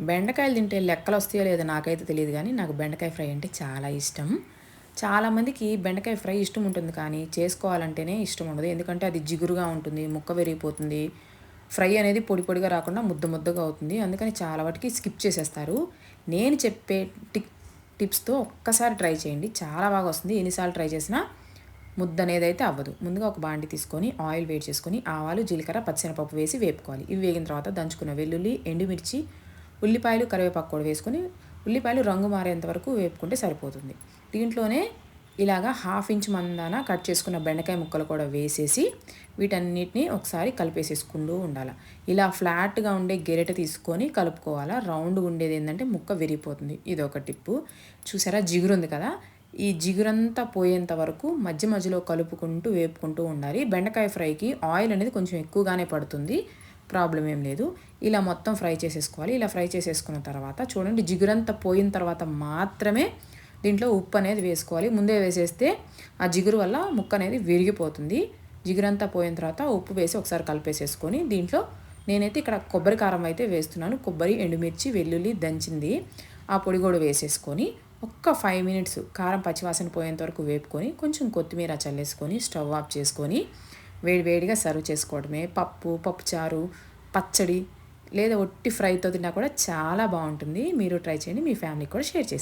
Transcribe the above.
బెండకాయలు తింటే లెక్కలు వస్తాయో లేదో నాకైతే తెలియదు కానీ నాకు బెండకాయ ఫ్రై అంటే చాలా ఇష్టం. చాలామందికి బెండకాయ ఫ్రై ఇష్టం ఉంటుంది కానీ చేసుకోవాలంటేనే ఇష్టం ఉండదు. ఎందుకంటే అది జిగురుగా ఉంటుంది, ముక్క విరిగిపోతుంది. ఫ్రై అనేది పొడి పొడిగా రాకుండా ముద్ద ముద్దగా అవుతుంది. అందుకని చాలా వాటికి స్కిప్ చేసేస్తారు. నేను చెప్పే టిప్స్తో ఒక్కసారి ట్రై చేయండి, చాలా బాగా వస్తుంది. ఎన్నిసార్లు ట్రై చేసినా ముద్ద అనేది అయితే అవ్వదు. ముందుగా ఒక బాండి తీసుకొని ఆయిల్ వేడి చేసుకొని ఆవాలు, జీలకర్ర, పచ్చిశనగపప్పు వేసి వేపుకోవాలి. ఇవి వేగిన తర్వాత దంచుకున్న వెల్లుల్లి, ఎండుమిర్చి, ఉల్లిపాయలు, కరివేపాకు కూడా వేసుకొని ఉల్లిపాయలు రంగు మారేంత వరకు వేపుకుంటే సరిపోతుంది. దీంట్లోనే ఇలాగా 1/2 ఇంచ్ మందాన కట్ చేసుకున్న బెండకాయ ముక్కలు కూడా వేసేసి వీటన్నిటిని ఒకసారి కలిపేసేసుకుంటూ ఉండాలి. ఇలా ఫ్లాట్గా ఉండే గెరెట తీసుకొని కలుపుకోవాలా. రౌండ్గా ఉండేది ఏంటంటే ముక్క విరిగిపోతుంది. ఇది ఒక టిప్పు. చూసారా, జిగురు ఉంది కదా, ఈ జిగురంతా పోయేంత వరకు మధ్య మధ్యలో కలుపుకుంటూ వేపుకుంటూ ఉండాలి. బెండకాయ ఫ్రైకి ఆయిల్ అనేది కొంచెం ఎక్కువగానే పడుతుంది, ప్రాబ్లం ఏం లేదు. ఇలా మొత్తం ఫ్రై చేసేసుకోవాలి. ఇలా ఫ్రై చేసేసుకున్న తర్వాత చూడండి, జిగురంతా పోయిన తర్వాత మాత్రమే దీంట్లో ఉప్పు అనేది వేసుకోవాలి. ముందే వేసేస్తే ఆ జిగురు వల్ల ముక్క అనేది విరిగిపోతుంది. జిగురంతా పోయిన తర్వాత ఉప్పు వేసి ఒకసారి కలిపేసేసుకొని దీంట్లో నేనైతే ఇక్కడ కొబ్బరి కారం అయితే వేస్తున్నాను. కొబ్బరి, ఎండుమిర్చి, వెల్లుల్లి దంచింది ఆ పొడి కూడా వేసేసుకొని ఒక్క 5 మినిట్స్ కారం పచ్చివాసన పోయేంత వరకు వేపుకొని కొంచెం కొత్తిమీర చల్లేసుకొని స్టవ్ ఆఫ్ చేసుకొని వేడివేడిగా సర్వ్ చేసుకోవడమే. పప్పుచారు, పచ్చడి లేదా ఒట్టి ఫ్రైతో తిన్నా కూడా చాలా బాగుంటుంది. మీరు ట్రై చేయండి, మీ ఫ్యామిలీకి కూడా షేర్ చేసి